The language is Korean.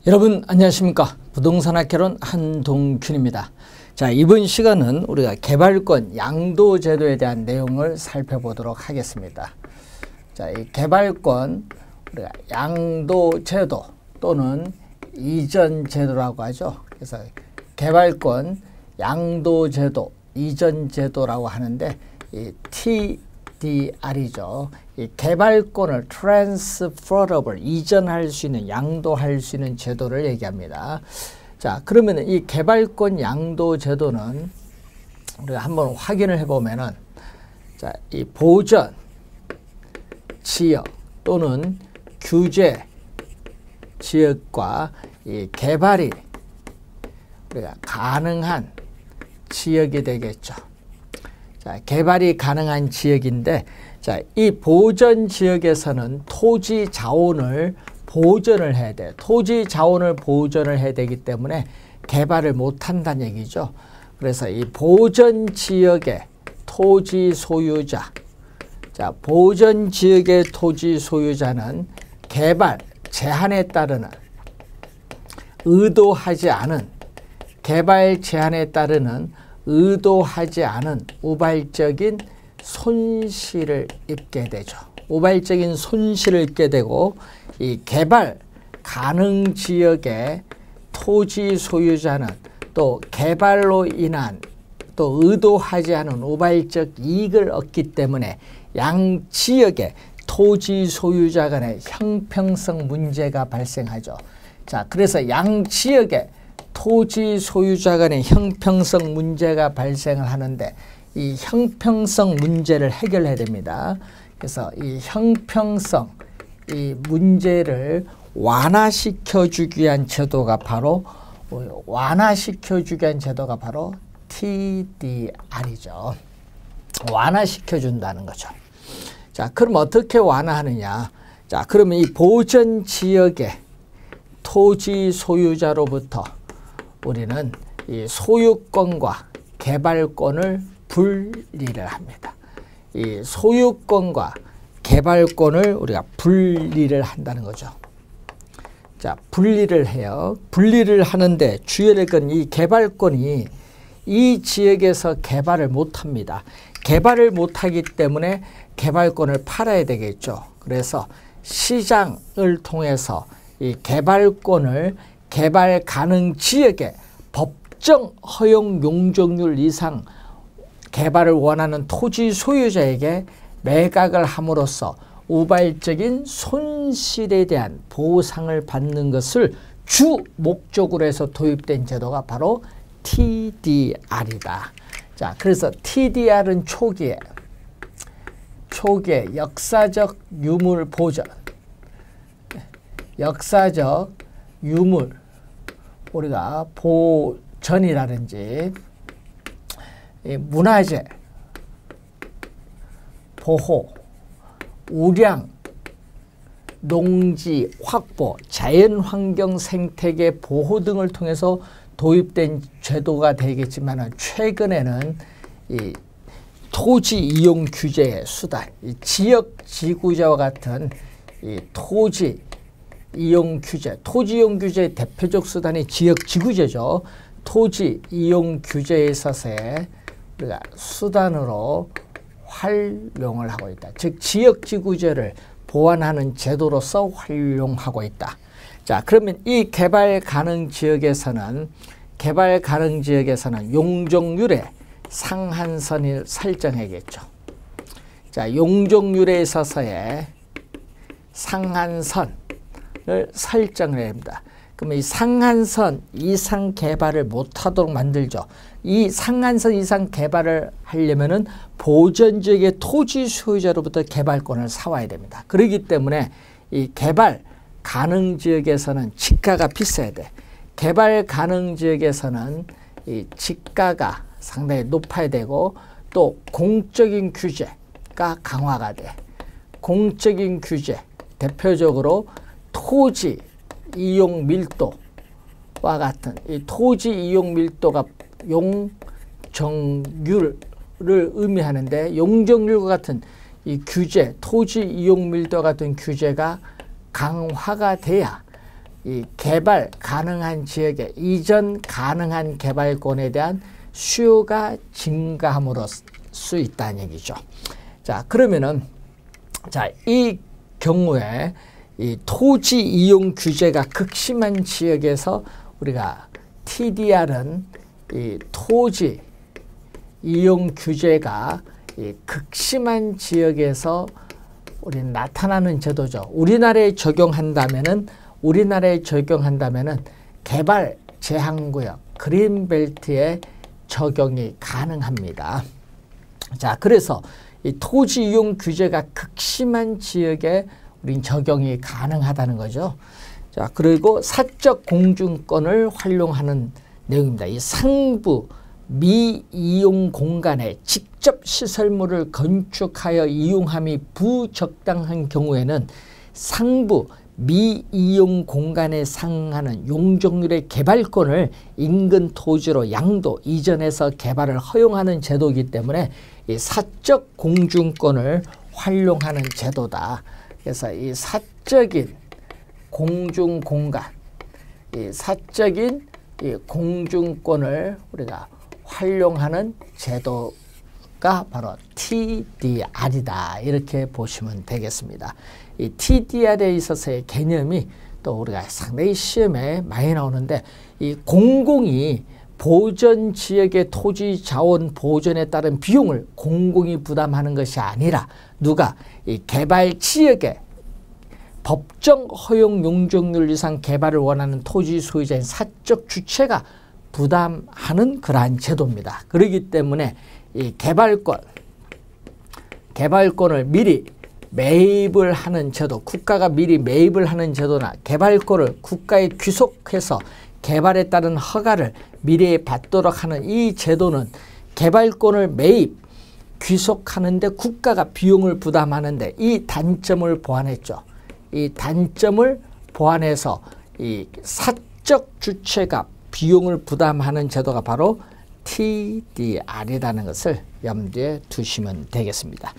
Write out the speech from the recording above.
여러분 안녕하십니까. 부동산 학개론 한동균입니다. 자, 이번 시간은 우리가 개발권 양도제도에 대한 내용을 살펴보도록 하겠습니다. 자, 이 개발권 우리가 양도제도 또는 이전제도라고 하죠. 그래서 개발권 양도제도 이전제도라고 하는데 이 TDR이죠. 이 개발권을 transferable 이전할 수 있는 양도할 수 있는 제도를 얘기합니다. 자, 그러면 이 개발권 양도 제도는 우리가 한번 확인을 해보면은 자, 이 보전 지역 또는 규제 지역과 이 개발이 우리가 가능한 지역이 되겠죠. 자, 개발이 가능한 지역인데, 자, 이 보전 지역에서는 토지 자원을 보전을 해야 돼요. 토지 자원을 보전을 해야 되기 때문에 개발을 못 한다는 얘기죠. 그래서 이 보전 지역의 토지 소유자, 자, 보전 지역의 토지 소유자는 개발 제한에 따르는 의도하지 않은 개발 제한에 따르는 의도하지 않은 우발적인 손실을 입게 되죠. 우발적인 손실을 입게 되고 이 개발 가능 지역의 토지 소유자는 또 개발로 인한 또 의도하지 않은 우발적 이익을 얻기 때문에 양 지역의 토지 소유자 간의 형평성 문제가 발생하죠. 자, 그래서 양 지역의 토지 소유자 간의 형평성 문제가 발생을 하는데 이 형평성 문제를 해결해야 됩니다. 그래서 이 형평성 이 문제를 완화시켜주기 위한 제도가 바로 TDR이죠. 완화시켜준다는 거죠. 자, 그럼 어떻게 완화하느냐? 자, 그러면 이 보전 지역의 토지 소유자로부터 우리는 이 소유권과 개발권을 분리를 합니다. 이 소유권과 개발권을 우리가 분리를 한다는 거죠. 자, 분리를 해요. 분리를 하는데 주의해야 될 건 이 개발권이 이 지역에서 개발을 못 합니다. 개발을 못 하기 때문에 개발권을 팔아야 되겠죠. 그래서 시장을 통해서 이 개발권을 개발 가능 지역의 법정 허용 용적률 이상 개발을 원하는 토지 소유자에게 매각을 함으로써 우발적인 손실에 대한 보상을 받는 것을 주 목적으로 해서 도입된 제도가 바로 TDR이다. 자, 그래서 TDR은 초기에 역사적 유물 보전, 역사적 유물 우리가 보전이라든지 문화재 보호, 우량, 농지 확보, 자연환경 생태계 보호 등을 통해서 도입된 제도가 되겠지만 최근에는 이 토지 이용 규제의 수단, 이 지역 지구제와 같은 이 토지 이용 규제, 토지 이용 규제의 대표적 수단이 지역 지구제죠. 토지 이용 규제에 있어서의 우리가 수단으로 활용을 하고 있다. 즉 지역 지구제를 보완하는 제도로서 활용하고 있다. 자, 그러면 이 개발 가능 지역에서는 용적률의 상한선을 설정해야겠죠. 자, 용적률에 있어서의 상한선을 설정을 해야 합니다. 그러면 이 상한선 이상 개발을 못하도록 만들죠. 이 상한선 이상 개발을 하려면은 보전 지역의 토지 소유자로부터 개발권을 사와야 됩니다. 그렇기 때문에 이 개발 가능 지역에서는 지가가 비싸야 돼. 개발 가능 지역에서는 이 지가가 상당히 높아야 되고 또 공적인 규제가 강화가 돼. 공적인 규제 대표적으로 토지 이용 밀도와 같은 이 토지 이용 밀도가 용적률을 의미하는데 용적률과 같은 이 규제, 토지 이용 밀도와 같은 규제가 강화가 돼야 이 개발 가능한 지역에 이전 가능한 개발권에 대한 수요가 증가함으로 수 있다는 얘기죠. 자, 그러면은 자, 이 경우에 이 토지 이용 규제가 극심한 지역에서 우리가 TDR은 이 토지 이용 규제가 이 극심한 지역에서 우리는 나타나는 제도죠. 우리나라에 적용한다면은 개발 제한구역 그린벨트에 적용이 가능합니다. 자, 그래서 이 토지 이용 규제가 극심한 지역에 우린 적용이 가능하다는 거죠. 자, 그리고 사적 공중권을 활용하는 내용입니다. 이 상부 미이용 공간에 직접 시설물을 건축하여 이용함이 부적당한 경우에는 상부 미이용 공간에 상하는 용적률의 개발권을 인근 토지로 양도 이전해서 개발을 허용하는 제도이기 때문에 이 사적 공중권을 활용하는 제도다. 그래서 이 사적인 공중공간, 이 사적인 이 공중권을 우리가 활용하는 제도가 바로 TDR이다. 이렇게 보시면 되겠습니다. 이 TDR에 있어서의 개념이 또 우리가 상당히 시험에 많이 나오는데, 이 공공이 보전 지역의 토지 자원 보존에 따른 비용을 공공이 부담하는 것이 아니라 누가 이 개발 지역에 법정 허용 용적률 이상 개발을 원하는 토지 소유자인 사적 주체가 부담하는 그러한 제도입니다. 그렇기 때문에 이 개발권을 미리 매입을 하는 제도, 국가가 미리 매입을 하는 제도나 개발권을 국가에 귀속해서 개발에 따른 허가를 미리 받도록 하는 이 제도는 개발권을 매입, 귀속하는데 국가가 비용을 부담하는데 이 단점을 보완했죠. 이 단점을 보완해서 이 사적 주체가 비용을 부담하는 제도가 바로 TDR이라는 것을 염두에 두시면 되겠습니다.